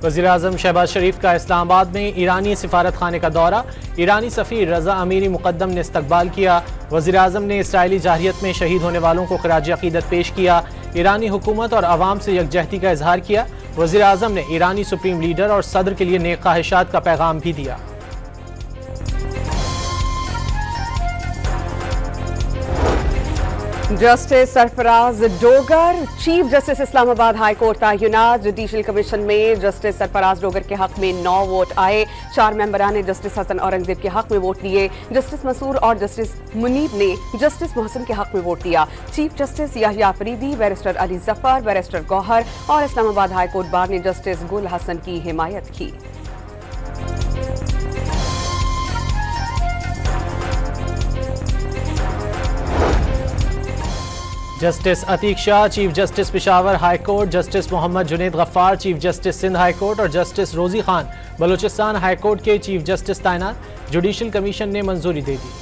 वज़ीर-ए-आज़म शहबाज शरीफ का इस्लामाबाद में ईरानी सिफारत खाने का दौरा। ईरानी सफ़ीर रज़ा अमीरी मुक़द्दम ने इस्तकबाल किया। वज़ीर-ए-आज़म ने इसराइली जारहियत में शहीद होने वालों को ख़राज अक़ीदत पेश किया। ईरानी हुकूमत और अवाम से यकजहती का इजहार किया। वज़ीर-ए-आज़म ने ईरानी सुप्रीम लीडर और सदर के लिए नेक ख्वाहिशात का पैगाम भी दिया। Justice Sarfaraz Dogar chief justice Islamabad high court तैनात। जुडिशल कमीशन में जस्टिस सरफराज डोगर के हक में 9 वोट आए। 4 मेंबरान ने जस्टिस हसन औरंगजेब के हक में वोट दिए। जस्टिस मंसूर और जस्टिस मुनीब ने जस्टिस मोहसिन के हक में वोट दिया। Chief justice Yahya Afridi, barrister Ali Zafar, barrister Gohar और इस्लामाबाद हाई कोर्ट बार ने जस्टिस गुल हसन की हिमायत की। Justice Atiq Shah chief justice Peshawar high court, justice Mohammad Junaid Ghaffar chief justice Sindh high court और justice Rozi Khan Balochistan high court के चीफ जस्टिस तैनात। जुडिशल कमीशन ने मंजूरी दे दी।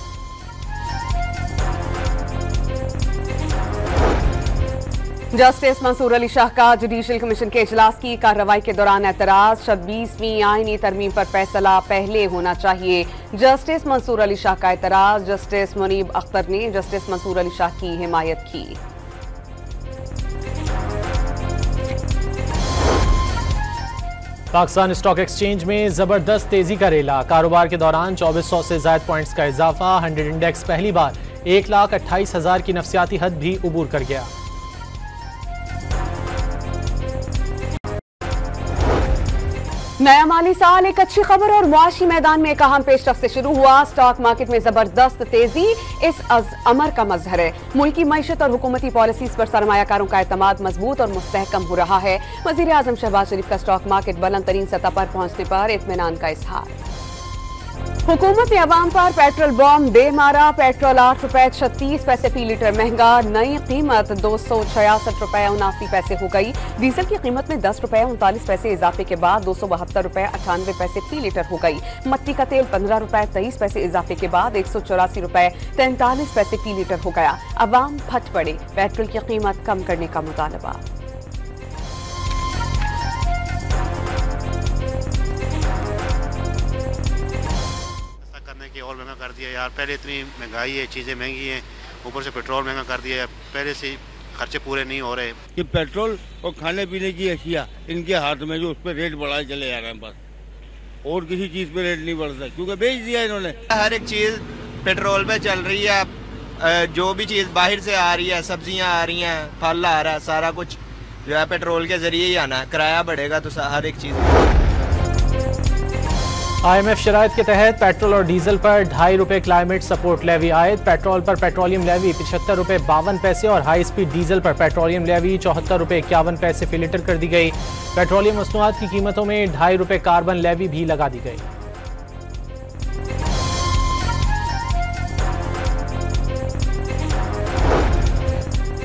जस्टिस मंसूर अली शाह का जुडिशल कमीशन के इजलास की कार्रवाई के दौरान एतराज। 26वीं आईनी तरमीम पर फैसला पहले होना चाहिए। जस्टिस मंसूर अली शाह का एतराज। जस्टिस मुनीब अख्तर ने जस्टिस मंसूर अली शाह की हिमायत की। पाकिस्तान स्टॉक एक्सचेंज में जबरदस्त तेजी का रेला। कारोबार के दौरान 2400 से ज्यादा पॉइंट्स का इजाफा। 100 इंडेक्स पहली बार 1,28,000 की नफसियाती हद भी उबूर कर गया। नया माली साल एक अच्छी खबर और मुआशी मैदान में एक अहम पेशरफ से शुरू हुआ। स्टॉक मार्केट में जबरदस्त तेजी इस अमर का मजहर है। मुल्की मईशत और हुकूमती पॉलिसीज पर सरमायाकारों का एतमाद मजबूत और मुस्तहकम हो रहा है। वज़ीर-ए-आज़म शहबाज शरीफ का स्टॉक मार्केट बुलंद तरीन सतह पर पहुंचने पर इत्मीनान का इजहार। हुकूमत ने अवाम पर पेट्रोल बॉम्ब दे मारा। पेट्रोल 8 रुपए 36 पैसे फी लीटर महंगा। नई कीमत 266 रुपए 79 पैसे हो गई। डीजल की कीमत में 10 रुपए 39 पैसे इजाफे के बाद 272 रुपए 98 पैसे फी लीटर हो गई। मट्टी का तेल 15 रुपए 23 पैसे इजाफे के बाद 184 रुपए 43 पैसे फी लीटर हो गया। अवाम फट पड़े। पेट्रोल की कीमत कम करने का मुतालबा। और महंगा कर दिया यार। पहले इतनी महंगाई है, चीज़ें महंगी हैं, ऊपर से पेट्रोल महंगा कर दिया है। पहले से खर्चे पूरे नहीं हो रहे कि पेट्रोल और खाने पीने की अशिया इनके हाथ में जो उस पर रेट बढ़ाए चले जा रहे हैं बस। और किसी चीज़ पे रेट नहीं बढ़ता क्योंकि बेच दिया इन्होंने। हर एक चीज़ पेट्रोल पे चल रही है। जो भी चीज़ बाहर से आ रही है, सब्जियां आ रही हैं, फल आ रहा है, सारा कुछ जो है पेट्रोल के जरिए ही आना है। किराया बढ़ेगा तो हर एक चीज़। IMF शराइत के तहत पेट्रोल और डीजल पर 2.5 रुपए क्लाइमेट सपोर्ट लेवी आयद। पेट्रोल पर पेट्रोलियम लेवी 75 रुपए 52 पैसे और हाई स्पीड डीजल पर पेट्रोलियम लेवी 74 रुपए 51 पैसे फी लीटर कर दी गई। पेट्रोलियम मसनूआत की कीमतों में 2.5 रुपए कार्बन लेवी भी लगा दी गई।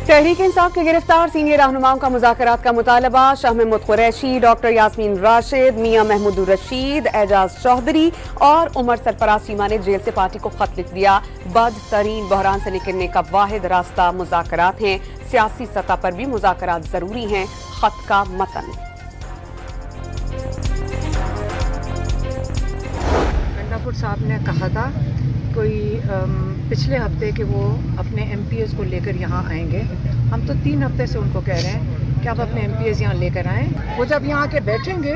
तहरीक इंसाफ के गिरफ्तार सीनियर रहनुमाओं का मुज़ाकरात का मुतालबा। शाह महमूद कुरैशी, डॉक्टर यास्मीन राशिद, मियां महमूद रशीद, एजाज चौधरी और उमर सरफराज चीमा ने जेल से पार्टी को खत लिख दिया। बदतरीन बहरान से निकलने का वाहिद रास्ता मुज़ाकरात हैं। सियासी सतह पर भी मुज़ाकरात जरूरी हैं। खत का मतन। गंडापुर साहब ने कहा था कोई पिछले हफ्ते के वो अपने MPs को लेकर यहाँ आएंगे। हम तो 3 हफ्ते से उनको कह रहे हैं कि आप अपने MPs यहाँ लेकर आएँ। वो जब यहाँ आके बैठेंगे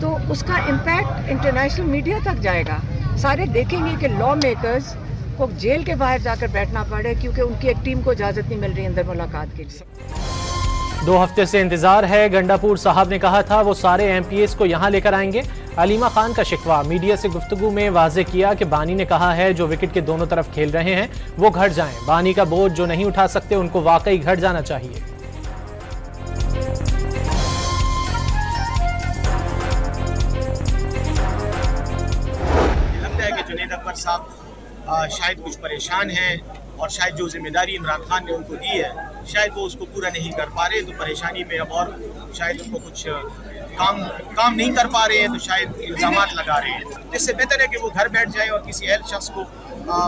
तो उसका इम्पैक्ट इंटरनेशनल मीडिया तक जाएगा। सारे देखेंगे कि लॉ मेकर्स को जेल के बाहर जाकर बैठना पड़े क्योंकि उनकी एक टीम को इजाज़त नहीं मिल रही अंदर मुलाकात के लिए। 2 हफ्ते से इंतजार है। गंडापुर साहब ने कहा था वो सारे MPs को यहाँ लेकर आएंगे। अलीमा खान का शिकवा। मीडिया से गुफ्तगू में वाजे किया कि बानी ने कहा है जो विकेट के दोनों तरफ खेल रहे हैं वो घर जाएं। बानी का बोझ जो नहीं उठा सकते उनको वाकई घर जाना चाहिए। लगता है कि जुनैद अकबर साहब शायद कुछ परेशान हैं और शायद जो जिम्मेदारी इमरान खान ने उनको दी है शायद वो उसको पूरा नहीं कर पा रहे। तो परेशानी में अब और शायद उनको कुछ काम नहीं कर पा रहे हैं तो शायद इल्जामात लगा रहे हैं। इससे बेहतर है कि वो घर बैठ जाए और किसी अहल शख्स को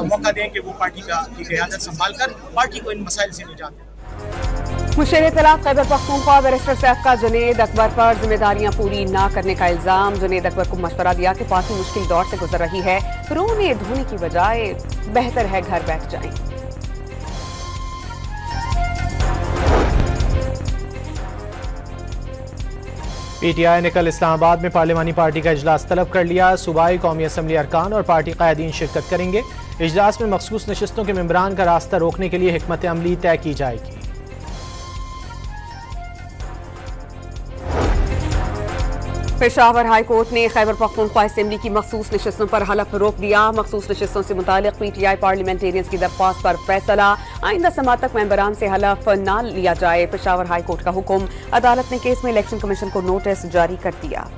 मौका दें कि वो पार्टी की क़यादत संभाल कर पार्टी को इन मसाइल से निजात दें। मुशीर इत्तलात खैबर पख्तूनख्वा बैरिस्टर सैफ का जुनेद अकबर पर जिम्मेदारियां पूरी न करने का इल्जाम। जुनेद अकबर को मशवरा दिया कि पार्टी मुश्किल दौर से गुजर रही है, रोने धोने की बजाय बेहतर है घर बैठ जाएं। पीटीआई ने कल इस्लामाबाद में पार्लिमानी पार्टी का इजलास तलब कर लिया। सूबाई कौमी असम्बली अरकान और पार्टी कायदीन शिरकत करेंगे। इजलास में मखसूस नशिस्तों के मेंबरान का रास्ता रोकने के लिए हिकमत अमली तय की जाएगी। पेशावर हाई कोर्ट ने खैबर पख्तूनख्वा असेंबली की मखसूस नशिस्तों पर हलफ रोक दिया। मखसूस नशिस्तों से मुतालिक पीटीआई पार्लियामेंटेरियंस की दरख्वास्त पर फैसला। आइंदा समात तक मेंबरान से हलफ न लिया जाए। पेशावर हाई कोर्ट का हुक्म। अदालत ने केस में इलेक्शन कमीशन को नोटिस जारी कर दिया।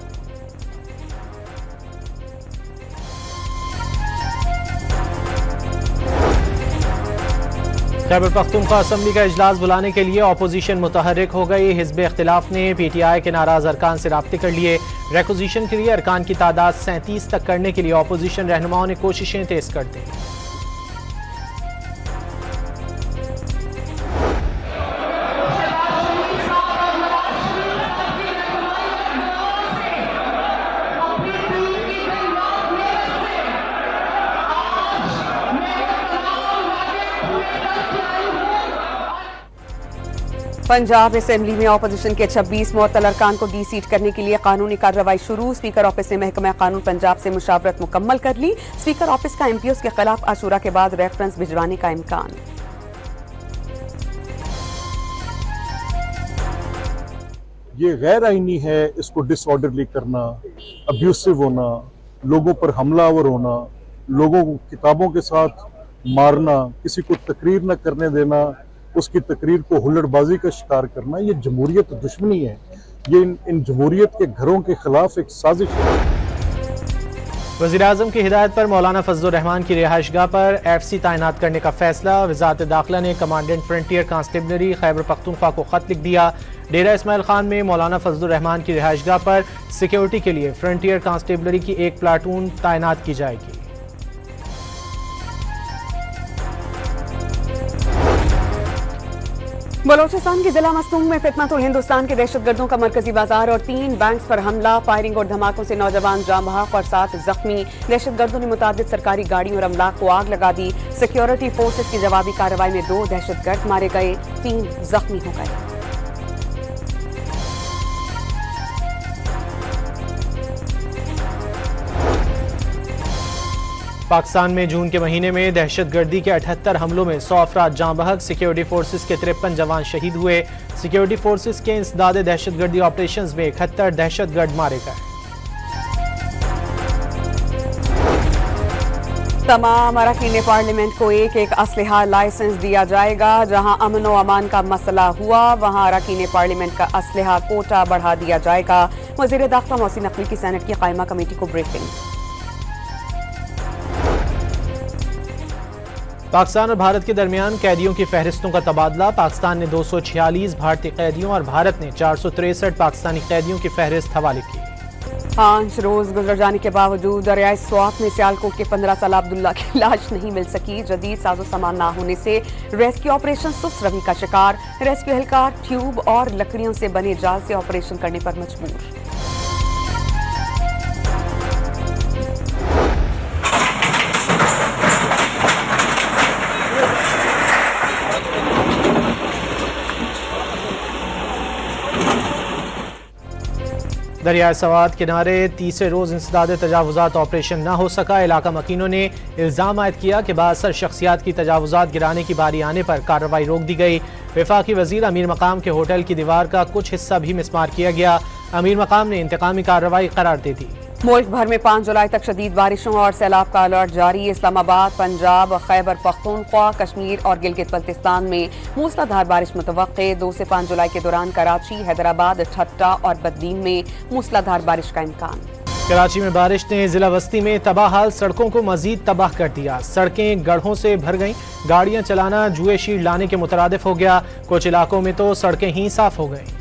खैबर पख्तूनख्वा असेंबली का इजलास बुलाने के लिए अपोजिशन मुतहर्रिक हो गई। हिज़्ब इख्तिलाफ ने पीटीआई के नाराज अरकान से राब्ते कर लिए। रेक्विजिशन के लिए अरकान की तादाद 37 तक करने के लिए अपोजिशन रहनुमाओं ने कोशिशें तेज कर दी। पंजाब असेंबली में अपोजिशन के 26 मुअत्तल अरकान को डी सीट करने के लिए कानूनी कार्रवाई शुरू। स्पीकर ऑफिस ने महकमा कानून पंजाब से मुशावरत मुकम्मल कर ली। स्पीकर ऑफिस का एमपीओस के खिलाफ आशूरा के बाद रेफरेंस भिजवाने का इम्कान। ये गैर आईनी है, इसको डिसऑर्डरली करना, अब्यूसिव होना, लोगों पर हमलावर होना, लोगों को किताबों के साथ मारना, किसी को तकरीर न करने देना, उसकी तकरीर को हुल्लड़बाजी का शिकार करना, ये जमहूरियत दुश्मनी है। ये इन जमहूरियत के घरों के खिलाफ एक साजिश है। वज़ीर-ए-आज़म की हिदायत पर मौलाना फजलुर रहमान की रिहाइशगाह पर एफसी तैनात करने का फैसला। वज़ारत दाखिला ने commandant frontier constabulary Khyber Pakhtunkhwa को खत लिख दिया। डेरा इस्माइल खान में मौलाना फजलुर रहमान की रिहाइशगाह पर सिक्योरिटी के लिए फ्रंटियर कांस्टेबलरी की एक प्लाटून तैनात की जाएगी। बलोचिस्तान के जिला मस्तूंग में फितनतुल हिंदुस्तान के दहशतगर्दों का मरकजी बाजार और 3 बैंक्स पर हमला, फायरिंग और धमाकों से नौजवान जाँ बहक और 7 जख्मी। दहशतगर्दों ने मुताबिक सरकारी गाड़ियों और अमलाक को आग लगा दी। सिक्योरिटी फोर्सेस की जवाबी कार्रवाई में 2 दहशतगर्द मारे गए, 3 जख्मी हो गए। पाकिस्तान में जून के महीने में दहशतगर्दी के 78 हमलों में 100 अफराद जाँ बहक। सिक्योरिटी फोर्सेस के 53 जवान शहीद हुए। सिक्योरिटी फोर्सेस के इंसदाद दहशतगर्दी ऑपरेशंस में 71 दहशतगर्द मारे गए। तमाम अरकान पार्लियामेंट को एक असलहा लाइसेंस दिया जाएगा। जहां अमन व अमान का मसला हुआ, वहां अरकान पार्लियामेंट का असलहा कोटा बढ़ा दिया जाएगा। वज़ीर दाखिला मोहसिन नकवी की सेनेट की कायमा कमेटी को ब्रीफिंग। पाकिस्तान और भारत के दरमियान कैदियों की फहरिस्तों का तबादला। पाकिस्तान ने 246 भारतीय कैदियों और भारत ने 463 पाकिस्तानी कैदियों की फहरिस्त हवाले की। 5 रोज गुजर जाने के बावजूद दरियाए स्वात में सियालकोट के 15 साल अब्दुल्ला की लाश नहीं मिल सकी। जदीद साजो सामान न होने से रेस्क्यू ऑपरेशन सुस्त रवि का शिकार। रेस्क्यू एहलकार ट्यूब और लकड़ियों से बने जाल से ऑपरेशन करने पर मजबूर। दरियाए सवात किनारे तीसरे रोज इंसदाद तजावुजात ऑपरेशन न हो सका। इलाका मकीनों ने इल्जाम आयद किया कि बासर शख्सियात की तजावुजात गिराने की बारी आने पर कार्रवाई रोक दी गई। वफाकी वजीर अमीर मकाम के होटल की दीवार का कुछ हिस्सा भी मिसमार किया गया। अमीर मकाम ने इंतकामी कार्रवाई करार दे दी। मुल्क भर में 5 जुलाई तक शदीद बारिशों और सैलाब का अलर्ट जारी। इस्लामाबाद, पंजाब, खैबर पख्तूनख्वा, कश्मीर और गिलगित बल्तिस्तान में मूसलाधार बारिश मुतवक्के। 2 से 5 जुलाई के दौरान कराची, हैदराबाद, ठट्टा और बददीन में मूसलाधार बारिश का इम्कान। कराची में बारिश ने जिला वस्ती में तबाह हाल सड़कों को मजीद तबाह कर दिया। सड़कें गढ़ों से भर गईं। गाड़ियां चलाना जुए शीट लाने के मुतरादिफ हो गया। कुछ इलाकों में तो सड़कें ही साफ हो गईं।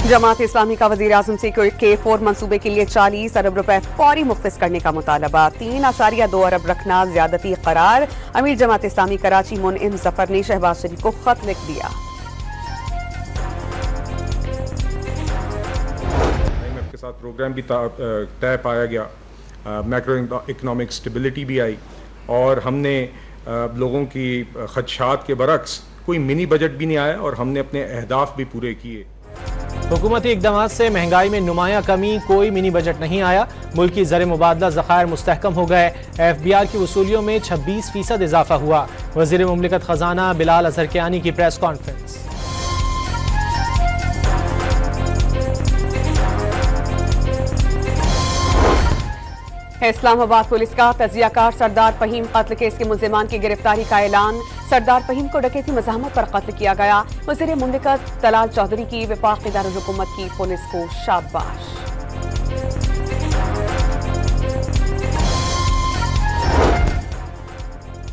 जमात इस्लामी का वज़ीर आज़म से K4 मंसूबे के लिए 40 अरब रुपए फौरी मुख्तस करने का मुतालबा। 3.2 अरब रखना ज्यादती करार। अमीर जमात इस्लामी कराची मुनइम जफर ने शहबाज शरीफ को खत लिख दिया। IMF के साथ प्रोग्राम भी तय पाया गया, मैक्रो इकोनॉमिक स्टेबिलिटी भी आई और हमने लोगों की खदशात के बरक्स कोई मिनी बजट भी नहीं आया और हमने अपने अहदाफ भी पूरे किए। हुकूमती इक़दामात से महंगाई में नुमाया कमी, कोई मिनी बजट नहीं आया। मुल्क की ज़र मुबादला ज़खायर मुस्तहकम हो गए। FBR की वसूलियों में 26% इजाफा हुआ। वज़ीर मुमलिकत खजाना बिलाल अज़हरकियानी की प्रेस कॉन्फ्रेंस। इस्लामाबाद पुलिस का तजियाकार सरदार फहीम कत्ल केस के मुल्जिमान की गिरफ्तारी का ऐलान। सरदार फहीम को डकैती मज़ाहमत पर कत्ल किया गया। वज़ीर मुमलिकत तलाल चौधरी की वफाक़ी दारुल-हुकूमत की पुलिस को शाबाश।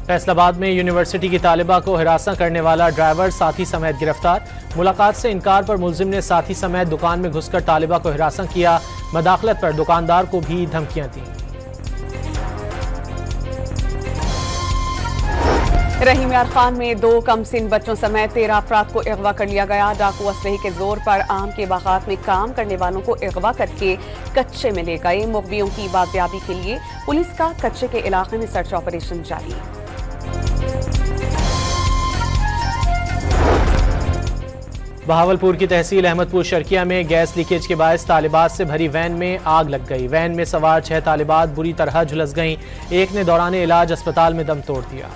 फैसलाबाद में यूनिवर्सिटी की तालिबा को हिरासत करने वाला ड्राइवर साथी समेत गिरफ्तार। मुलाकात से इनकार पर मुल्जिम ने साथी समेत दुकान में घुसकर तालिबा को हिरासत किया। मदाखलत पर दुकानदार को भी धमकियां दी। रहीम यार खान में 2 कमसिन बच्चों समेत 13 अफराद को अगवा कर लिया गया। डाकू असलहे के जोर पर आम के बागात में काम करने वालों को अगवा करके कच्चे में ले गए। मुखबियों की बाजियाबी के लिए पुलिस का कच्चे के इलाके में सर्च ऑपरेशन जारी। बहावलपुर की तहसील अहमदपुर शर्किया में गैस लीकेज के बायस तालिबात से भरी वैन में आग लग गई। वैन में सवार 6 तालिबात बुरी तरह झुलस गईं। एक ने दौरान इलाज अस्पताल में दम तोड़ दिया।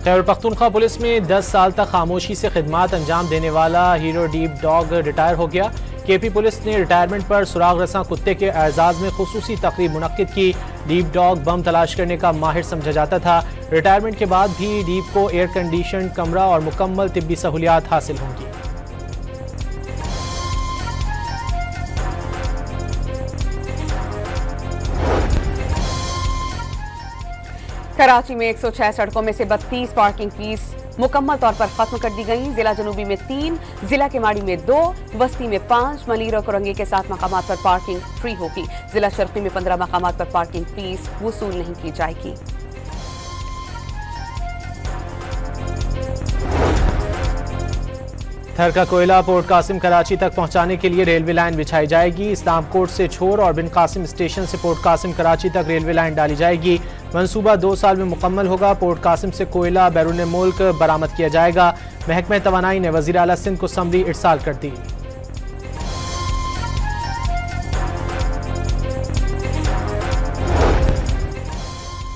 खैबर पख्तूनख्वा पुलिस में 10 साल तक खामोशी से खिदमात अंजाम देने वाला हीरो डीप डॉग रिटायर हो गया। KP पुलिस ने रिटायरमेंट पर सुराग रसां कुत्ते के एजाज में खुसूसी तकरीब मुनक्किद की। डीप डॉग बम तलाश करने का माहिर समझा जाता था। रिटायरमेंट के बाद भी डीप को एयर कंडीशन कमरा और मुकम्मल तिब्बी सहूलियात हासिल होंगी। कराची में 106 सड़कों में से 32 पार्किंग फीस मुकम्मल तौर पर खत्म कर दी गई। जिला जनूबी में 3, जिला केमाड़ी में 2, वस्ती में 5, मलीर और कुरंगी के 7 मकामात पर पार्किंग फ्री होगी। जिला शर्की में 15 मकामात पर पार्किंग फीस वसूल नहीं की जाएगी। थर का कोयला पोर्ट कासिम कराची तक पहुंचाने के लिए रेलवे लाइन बिछाई जाएगी। इस्लामकोट से छोर और बिन कासिम स्टेशन से पोर्ट कासिम कराची तक रेलवे लाइन डाली जाएगी। मंसूबा 2 साल में मुकम्मल होगा। पोर्ट कासिम से कोयला बैरून मुल्क बरामद किया जाएगा। महकमा तवानाई ने वज़ीर आला सिंध को समरी इरसाल कर दी।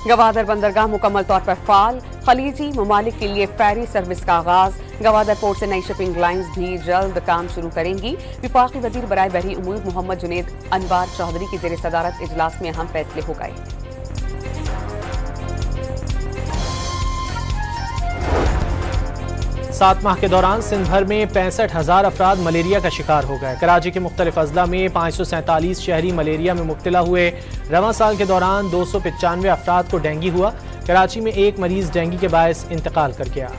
गवादर बंदरगाह मुकम्मल तौर पर फाल। खलीजी ममालिक के लिए फेरी सर्विस का आगाज। गवादर पोर्ट से नई शिपिंग लाइन्स भी जल्द काम शुरू करेंगी। विफाकी वजीर बराए बहरी उमूर मोहम्मद जुनेद अनवार चौधरी की जेर सदारत इजलास में अहम फैसले हो गए। 7 माह के दौरान सिंध भर में 65,000 अफराद मलेरिया का शिकार हो गए। कराची के मुख्तलिफ अजला में 547 शहरी मलेरिया में मुब्तला हुए। रवां साल के दौरान 295 अफराद को डेंगू हुआ। कराची में एक मरीज डेंगू के बायस इंतकाल कर गया।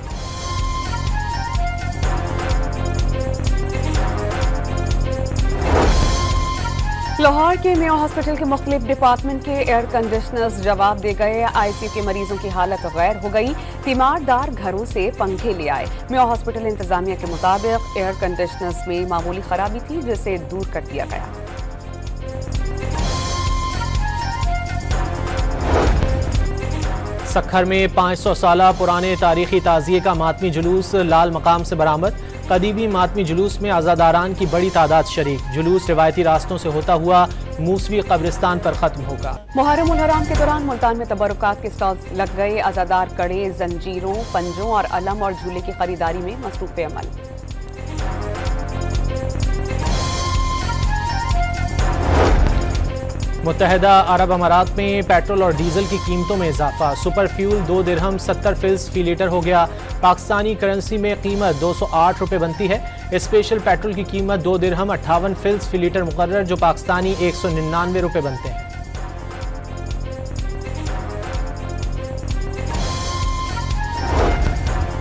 लाहौर के मेयो हॉस्पिटल के मुख्तलिफ डिपार्टमेंट के एयर कंडीशनर्स जवाब दे गए। ICU के मरीजों की हालत गैर हो गई। तीमारदार घरों से पंखे ले आए। मेयो हॉस्पिटल इंतजामिया के मुताबिक एयर कंडीशनर्स में मामूली खराबी थी जिसे दूर कर दिया गया। सक्खर में 500 साल पुराने तारीखी ताजिए का मातमी जुलूस लाल मकाम से बरामद। कदीमी मातमी जुलूस में आज़ादारान की बड़ी तादाद शरीक। जुलूस रिवायती रास्तों से होता हुआ मूसवी कब्रिस्तान पर खत्म होगा। मुहर्रम उल हराम के दौरान मुल्तान में तबरुकात के स्टॉल्स लग गए। आज़ादार कड़े, जंजीरों, पंजों और अलम और झूले की खरीदारी में मसरूफ अमल। मुत्तहिदा अरब अमारात में पेट्रोल और डीजल की कीमतों में इजाफा। सुपर फ्यूल 2 दिरहम 70 फिल्स फी लीटर हो गया। पाकिस्तानी करेंसी में कीमत 208 रुपये बनती है। स्पेशल पेट्रोल की कीमत 2 दिरहम 58 फिल्स फी लीटर मुकर्रर, जो पाकिस्तानी 199 रुपये बनते हैं।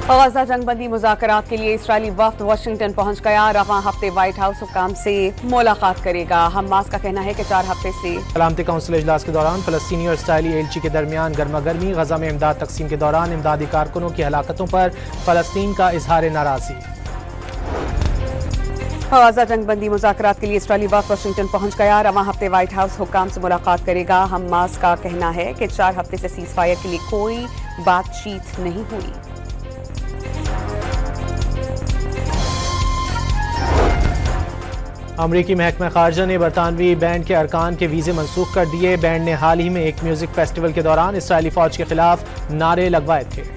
गजा जंगबंदी मुज़ाकरात के लिए इसराइली वफ्द वाशिंगटन पहुंच गया। रवां हफ्ते व्हाइट हाउस हुक्काम से मुलाकात करेगा। हमास का कहना है कि 4 हफ्ते से सलामती काउंसिल इजलास के दौरान फलस्तीनी और इसराइली एलची के दरमियान गर्मा गर्मी। गजा में इमदाद तकसीम के दौरान इमदादी कारकुनों की हलाकतों पर फलस्तीन का इजहार नाराजगी। गजा जंगबंदी मुज़ाकरात के लिए इसराइली वफ्द वाशिंगटन पहुंच गया। रवां हफ्ते व्हाइट हाउस हुक्काम से मुलाकात करेगा। हमास का कहना है कि 4 हफ्ते से सीज फायर के लिए कोई बातचीत नहीं हुई। अमरीकी महकमा खारजा ने बरतानवी बैंड के अरकान के वीज़े मनसूख कर दिए। बैंड ने हाल ही में एक म्यूजिक फेस्टिवल के दौरान इसराइली फौज के खिलाफ नारे लगवाए थे।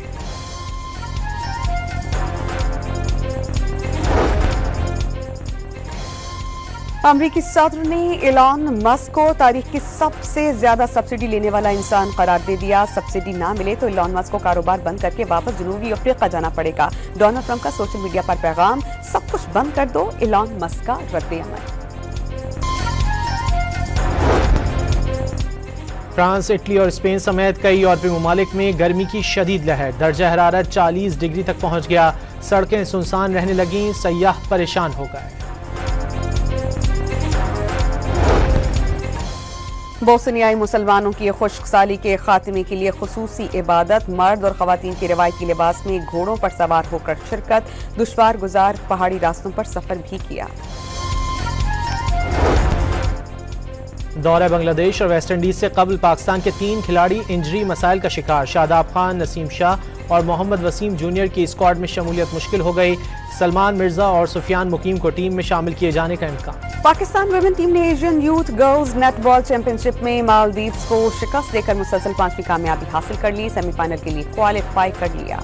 अमरीकी सदर ने एलन मस्क को तारीख की सबसे ज्यादा सब्सिडी लेने वाला इंसान करार दे दिया। सब्सिडी ना मिले तो एलन मस्क को कारोबार बंद करके वापस जनूबी अफ्रीका जाना पड़ेगा। डोनाल्ड ट्रंप का सोशल मीडिया पर पैगाम, सब कुछ बंद कर दो, एलन मस्क का रद्द-ए-अमल। फ्रांस, इटली और स्पेन समेत कई यूरोपीय ममालिक में गर्मी की शदीद लहर। दर्जा हरारत 40 डिग्री तक पहुंच गया। सड़कें सुनसान रहने लगीं, सयाह परेशान हो गए। बोस्नियाई मुसलमानों की खुश्कसाली के खात्मे के लिए खुसूसी इबादत। मर्द और खवातीन के रिवायती लिबास में घोड़ों पर सवार होकर शिरकत। दुश्वार गुजार पहाड़ी रास्तों पर सफर भी किया। दौरा बांग्लादेश और वेस्ट इंडीज से कबल पाकिस्तान के 3 खिलाड़ी इंजरी मसाइल का शिकार। शादाब खान, नसीम शाह और मोहम्मद वसीम जूनियर की स्क्वाड में शमूलियत मुश्किल हो गई। सलमान मिर्जा और सुफियान मुकीम को टीम में शामिल किए जाने का इम्कान। पाकिस्तान वुमेन टीम ने Asian youth girls netball championship में मालदीव्स को शिकस्त देकर मुसलसल 5वीं कामयाबी हासिल कर ली। सेमीफाइनल के लिए क्वालिफाई कर लिया।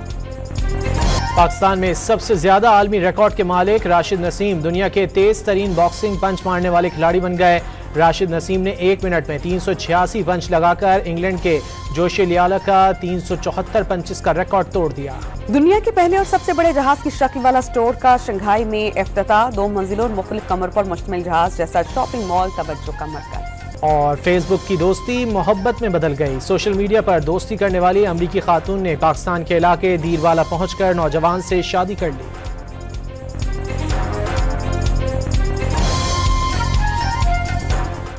पाकिस्तान में सबसे ज्यादा आलमी रिकॉर्ड के मालिक राशिद नसीम दुनिया के तेज तरीन बॉक्सिंग पंच मारने वाले खिलाड़ी बन गए। राशिद नसीम ने 1 मिनट में 386 पंच लगाकर इंग्लैंड के जोशे लियाला का 374 पंचेस का रिकॉर्ड तोड़ दिया। दुनिया के पहले और सबसे बड़े जहाज की शक्ल वाला स्टोर का शंघाई में इफ्तिताह। 2 मंजिलों और मुख्तलिफ कमर पर मुश्तमिल जहाज जैसा शॉपिंग मॉल तवज्जो का मरकज। और फेसबुक की दोस्ती मोहब्बत में बदल गई। सोशल मीडिया पर दोस्ती करने वाली अमरीकी खातून ने पाकिस्तान के इलाके दीरवाला पहुंचकर नौजवान से शादी कर ली।